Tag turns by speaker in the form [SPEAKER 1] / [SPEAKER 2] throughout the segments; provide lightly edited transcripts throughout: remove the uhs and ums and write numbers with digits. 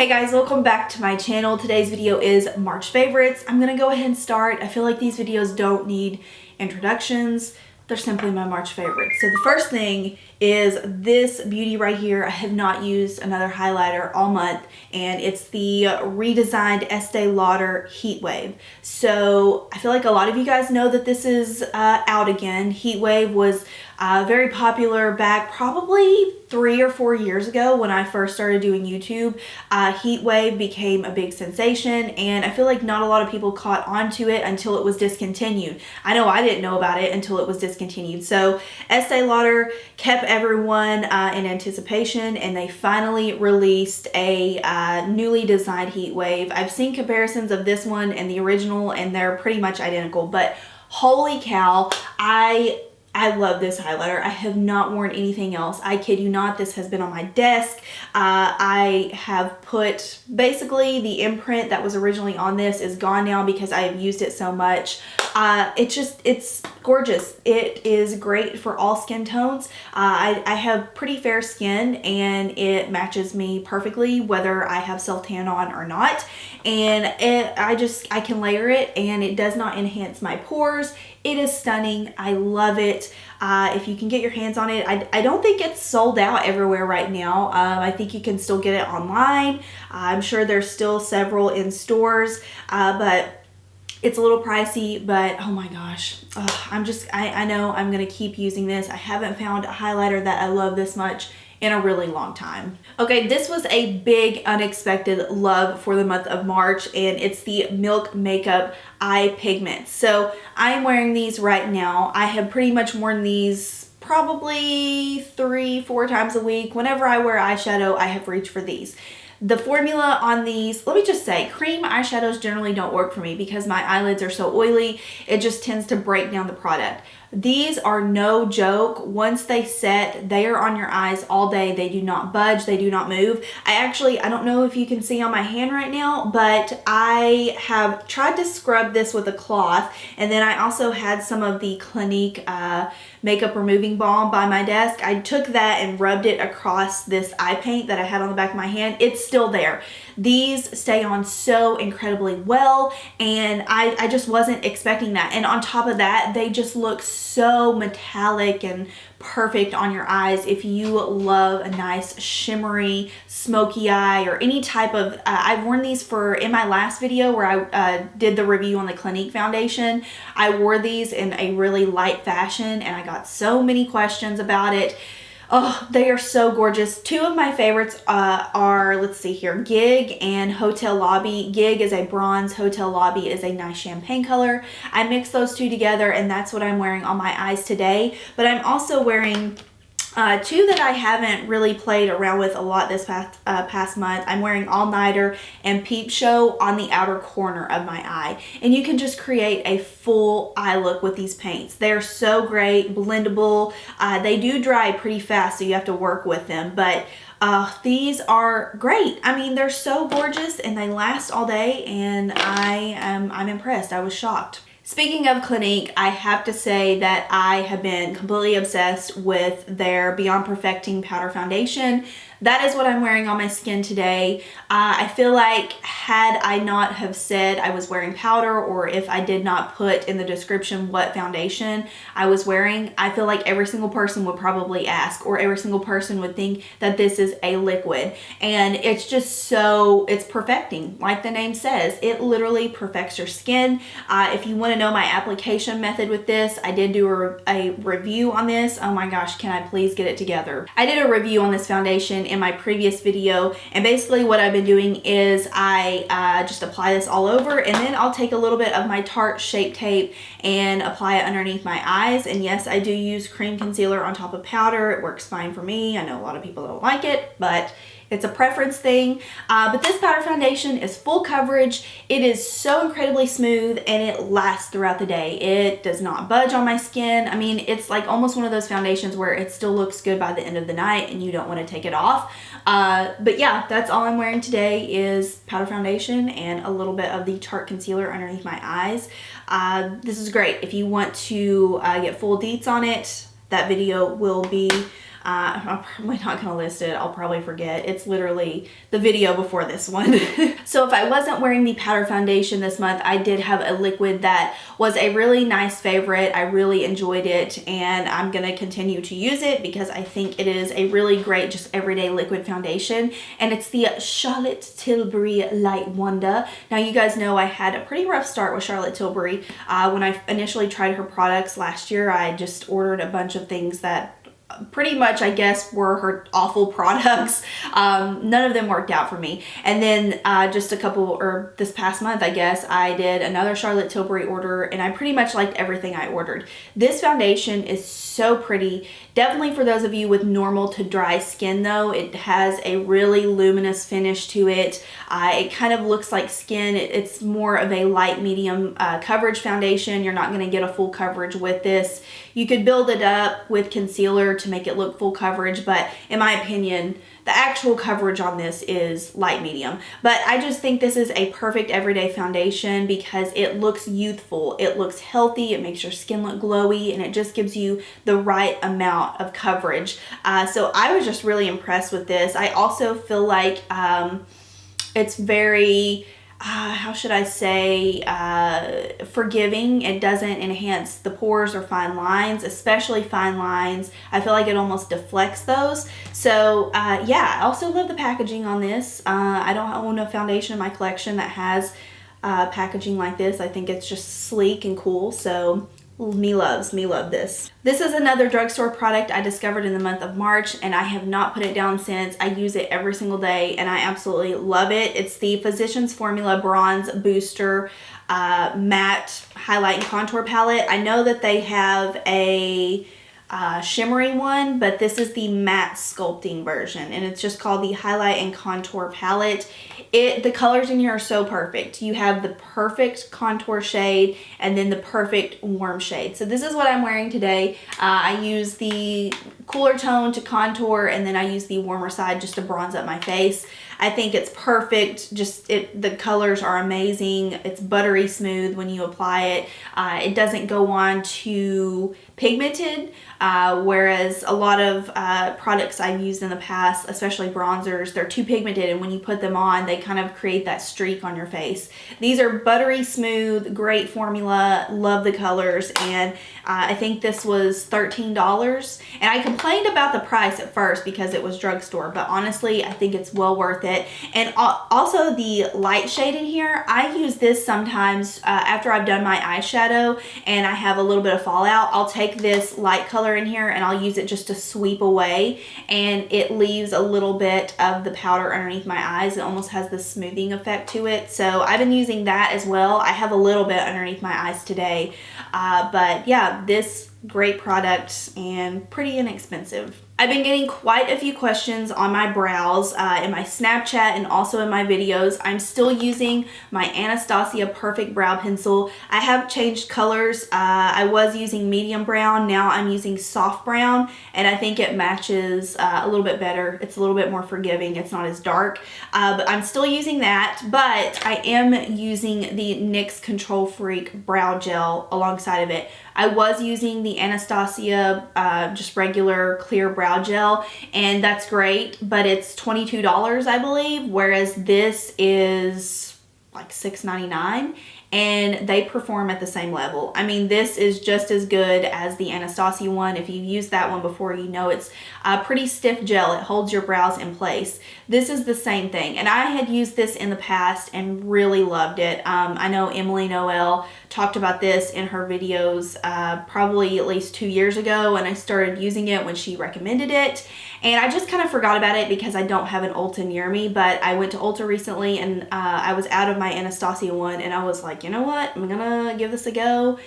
[SPEAKER 1] Hey guys, welcome back to my channel. Today's video is March favorites. I'm gonna go ahead and start. I feel like these videos don't need introductions. They're simply my March favorites. So the first thing is this beauty right here. I have not used another highlighter all month, and it's the redesigned Estee Lauder Heat Wave. So I feel like a lot of you guys know that this is out again. Heat Wave was very popular back probably 3 or 4 years ago when I first started doing YouTube. Heat Wave became a big sensation, and I feel like not a lot of people caught on to it until it was discontinued. I know I didn't know about it until it was discontinued. So Estee Lauder kept everyone in anticipation, and they finally released a newly designed Heat Wave. I've seen comparisons of this one and the original, and they're pretty much identical, but holy cow, I love this highlighter. I have not worn anything else. I kid you not, this has been on my desk. I have put, basically the imprint that was originally on this is gone now because I have used it so much. It's gorgeous. It is great for all skin tones. I have pretty fair skin, and it matches me perfectly whether I have self-tan on or not. And I can layer it, and it does not enhance my pores. It is stunning. I love it. If you can get your hands on it, I don't think it's sold out everywhere right now. I think you can still get it online. I'm sure there's still several in stores, but it's a little pricey. But oh my gosh, I know I'm gonna keep using this. I haven't found a highlighter that I love this much in a really long time. Okay, this was a big unexpected love for the month of March, and it's the Milk Makeup Eye Pigments. So I'm wearing these right now. I have pretty much worn these probably 3-4 times a week. Whenever I wear eyeshadow, I have reached for these. The formula on these, let me just say, cream eyeshadows generally don't work for me because my eyelids are so oily. It just tends to break down the product. These are no joke. Once they set, they are on your eyes all day. They do not budge. They do not move. I don't know if you can see on my hand right now, but I have tried to scrub this with a cloth, and then I also had some of the Clinique makeup removing balm by my desk. I took that and rubbed it across this eye paint that I had on the back of my hand. It's still there. These stay on so incredibly well, and I just wasn't expecting that. And on top of that, they just look so metallic and perfect on your eyes if you love a nice shimmery smoky eye or any type of I've worn these in my last video where I did the review on the Clinique foundation. I wore these in a really light fashion, and I got so many questions about it. Oh, they are so gorgeous. Two of my favorites are, let's see here, Gig and Hotel Lobby. Gig is a bronze, Hotel Lobby is a nice champagne color. I mixed those two together, and that's what I'm wearing on my eyes today. But I'm also wearing two that I haven't really played around with a lot this past month. I'm wearing All Nighter and Peep Show on the outer corner of my eye. And you can just create a full eye look with these paints. They're so great, blendable. They do dry pretty fast, so you have to work with them. But these are great. I mean, they're so gorgeous, and they last all day, and I'm impressed. I was shocked. Speaking of Clinique, I have to say that I have been completely obsessed with their Beyond Perfecting Powder Foundation. That is what I'm wearing on my skin today. I feel like had I not have said I was wearing powder, or if I did not put in the description what foundation I was wearing, I feel like every single person would probably ask, or every single person would think that this is a liquid. And it's just so, it's perfecting. Like the name says, it literally perfects your skin. If you want to know my application method with this, I did do a review on this. Oh my gosh, can I please get it together? I did a review on this foundation in my previous video, and basically what I've been doing is I just apply this all over, and then I'll take a little bit of my Tarte Shape Tape and apply it underneath my eyes. And yes, I do use cream concealer on top of powder. It works fine for me. I know a lot of people don't like it, but it's a preference thing. But this powder foundation is full coverage. It is so incredibly smooth, and it lasts throughout the day. It does not budge on my skin. I mean, it's like almost one of those foundations where it still looks good by the end of the night and you don't want to take it off. But yeah, that's all I'm wearing today is powder foundation and a little bit of the Tarte concealer underneath my eyes. This is great. If you want to get full deets on it, that video will be I'm probably not gonna list it. I'll probably forget. It's literally the video before this one. So if I wasn't wearing the powder foundation this month, I did have a liquid that was a really nice favorite. I really enjoyed it, and I'm gonna continue to use it because I think it is a really great just everyday liquid foundation, and it's the Charlotte Tilbury Light Wonder. Now you guys know I had a pretty rough start with Charlotte Tilbury. When I initially tried her products last year, I just ordered a bunch of things that pretty much, I guess, were her awful products. None of them worked out for me. And then just this past month, I guess, I did another Charlotte Tilbury order, and I pretty much liked everything I ordered. This foundation is so pretty. Definitely for those of you with normal to dry skin though, it has a really luminous finish to it. It kind of looks like skin. It's more of a light medium coverage foundation. You're not going to get a full coverage with this. You could build it up with concealer to make it look full coverage, but in my opinion, the actual coverage on this is light medium. But I just think this is a perfect everyday foundation because it looks youthful, it looks healthy, it makes your skin look glowy, and it just gives you the right amount of coverage. So I was just really impressed with this. I also feel like it's very how should I say, forgiving. It doesn't enhance the pores or fine lines, especially fine lines. I feel like it almost deflects those. So yeah, I also love the packaging on this. I don't own a foundation in my collection that has packaging like this. I think it's just sleek and cool. So me love this. This is another drugstore product I discovered in the month of March, and I have not put it down since. I use it every single day and I absolutely love it. It's the Physicians Formula Bronze Booster Matte Highlight and Contour Palette. I know that they have a shimmery one, but this is the matte sculpting version, and it's just called the Highlight and Contour Palette. The colors in here are so perfect. You have the perfect contour shade and then the perfect warm shade. So this is what I'm wearing today. I use the cooler tone to contour, and then I use the warmer side just to bronze up my face. I think it's perfect. The colors are amazing. It's buttery smooth when you apply it. It doesn't go on too pigmented, whereas a lot of products I've used in the past, especially bronzers, they're too pigmented, and when you put them on, they kind of create that streak on your face. These are buttery smooth, great formula, love the colors, and I think this was $13. And I complained about the price at first because it was drugstore, but honestly, I think it's well worth it. And also the light shade in here, I use this sometimes after I've done my eyeshadow and I have a little bit of fallout. I'll take this light color in here and I'll use it just to sweep away, and it leaves a little bit of the powder underneath my eyes. It almost has this smoothing effect to it. So I've been using that as well. I have a little bit underneath my eyes today, but yeah, this great product and pretty inexpensive. I've been getting quite a few questions on my brows in my Snapchat and also in my videos. I'm still using my Anastasia Perfect Brow Pencil. I have changed colors. I was using medium brown. Now I'm using soft brown, and I think it matches a little bit better. It's a little bit more forgiving. It's not as dark, but I'm still using that. But I am using the NYX Control Freak Brow Gel alongside of it. I was using the Anastasia just regular clear brow gel, and that's great, but it's $22, I believe, whereas this is like $6.99, and they perform at the same level. I mean, this is just as good as the Anastasia one. If you've used that one before, you know it's a pretty stiff gel. It holds your brows in place. This is the same thing, and I had used this in the past and really loved it. I know Emily Noel talked about this in her videos probably at least 2 years ago, and I started using it when she recommended it, and I just kind of forgot about it because I don't have an Ulta near me. But I went to Ulta recently, and I was out of my Anastasia one, and I was like, you know what, I'm gonna give this a go.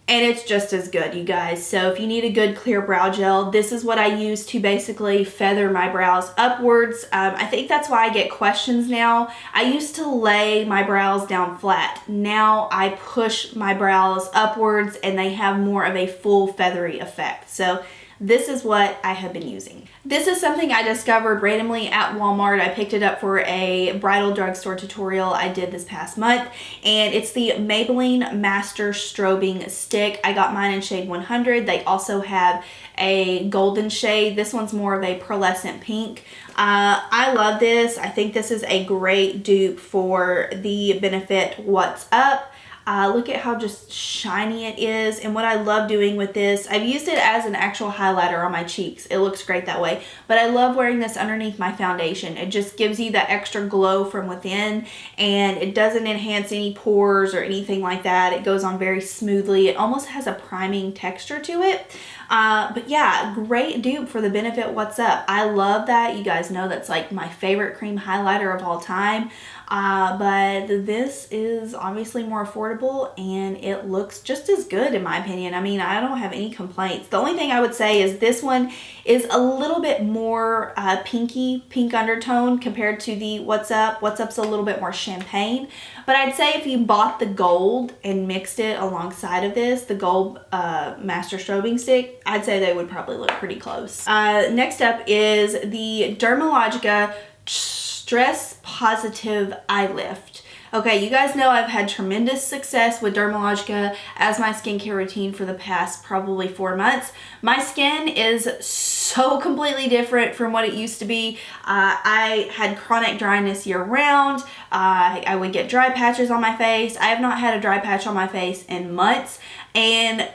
[SPEAKER 1] And it's just as good, you guys. So if you need a good clear brow gel, this is what I use to basically feather my brows upwards. I think that's why I get questions now. I used to lay my brows down flat. Now I push my brows upwards and they have more of a full feathery effect. So this is what I have been using. This is something I discovered randomly at Walmart. I picked it up for a bridal drugstore tutorial I did this past month, and it's the Maybelline Master Strobing Stick. I got mine in shade 100. They also have a golden shade. This one's more of a pearlescent pink. I love this. I think this is a great dupe for the Benefit What's Up. Look at how just shiny it is, and what I love doing with this, I've used it as an actual highlighter on my cheeks. It looks great that way, but I love wearing this underneath my foundation. It just gives you that extra glow from within, and it doesn't enhance any pores or anything like that. It goes on very smoothly. It almost has a priming texture to it. But yeah, great dupe for the Benefit What's Up. I love that. You guys know that's like my favorite cream highlighter of all time. But this is obviously more affordable, and it looks just as good in my opinion. I mean, I don't have any complaints. The only thing I would say is this one is a little bit more pink undertone compared to the What's Up. What's Up's a little bit more champagne. But I'd say if you bought the gold and mixed it alongside of this, the gold Master Strobing Stick, I'd say they would probably look pretty close. Next up is the Dermalogica Stress Positive Eye Lift. Okay, you guys know I've had tremendous success with Dermalogica as my skincare routine for the past probably 4 months. My skin is so completely different from what it used to be. I had chronic dryness year round. I would get dry patches on my face. I have not had a dry patch on my face in months, and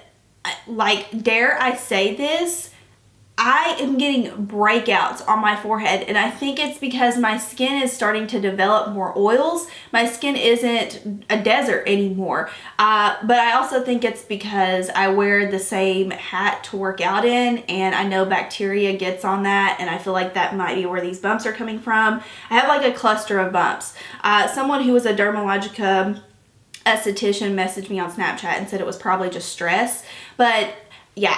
[SPEAKER 1] like, dare I say this, I am getting breakouts on my forehead, and I think it's because my skin is starting to develop more oils. My skin isn't a desert anymore, but I also think it's because I wear the same hat to work out in, and I know bacteria gets on that, and I feel like that might be where these bumps are coming from. I have like a cluster of bumps. Someone who was a Dermalogica esthetician messaged me on Snapchat and said it was probably just stress, but yeah,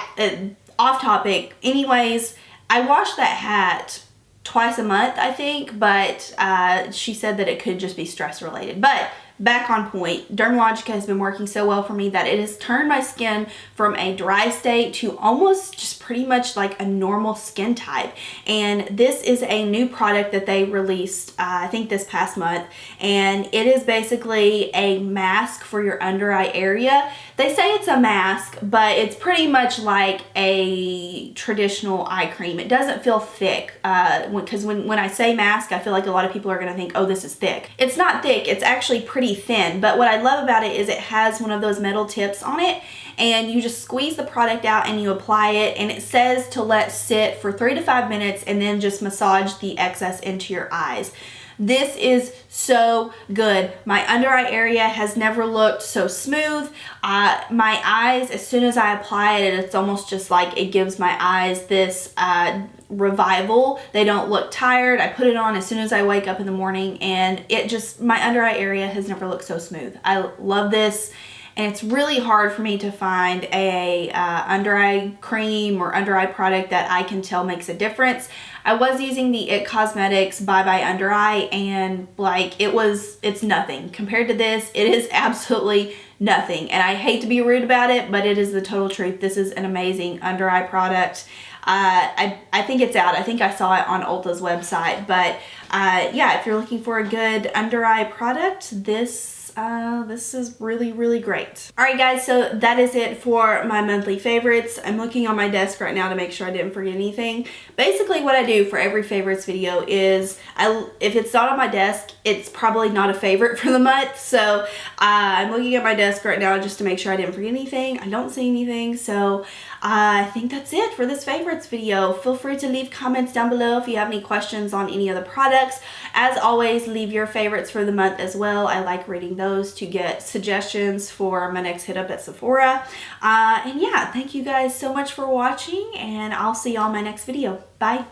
[SPEAKER 1] off topic. Anyways, I wash that hat twice a month, I think, but she said that it could just be stress related. But back on point, Dermalogica has been working so well for me that it has turned my skin from a dry state to almost just pretty much like a normal skin type. And this is a new product that they released, I think this past month, and it is basically a mask for your under eye area. They say it's a mask, but it's pretty much like a traditional eye cream. It doesn't feel thick, because when I say mask, I feel like a lot of people are gonna think, oh, this is thick. It's not thick, it's actually pretty thin, but what I love about it is it has one of those metal tips on it, and you just squeeze the product out and you apply it, and it says to let sit for 3 to 5 minutes and then just massage the excess into your eyes. This is so good. My under eye area has never looked so smooth. My eyes, as soon as I apply it, it's almost just like it gives my eyes this revival. They don't look tired. I put it on as soon as I wake up in the morning, and it just, my under eye area has never looked so smooth. I love this. And it's really hard for me to find a under eye cream or under eye product that I can tell makes a difference. I was using the IT Cosmetics Bye Bye Under Eye, and like it's nothing. Compared to this, it is absolutely nothing. And I hate to be rude about it, but it is the total truth. This is an amazing under eye product. I think it's out. I think I saw it on Ulta's website, but yeah, if you're looking for a good under eye product, this is really, really great. All right, guys, so that is it for my monthly favorites. I'm looking on my desk right now to make sure I didn't forget anything. Basically, what I do for every favorites video is, if it's not on my desk, it's probably not a favorite for the month. So I'm looking at my desk right now just to make sure I didn't forget anything. I don't see anything, so I think that's it for this favorites video. Feel free to leave comments down below if you have any questions on any of the products. As always, leave your favorites for the month as well. I like reading those to get suggestions for my next hit up at Sephora. And yeah, thank you guys so much for watching, and I'll see y'all in my next video. Bye.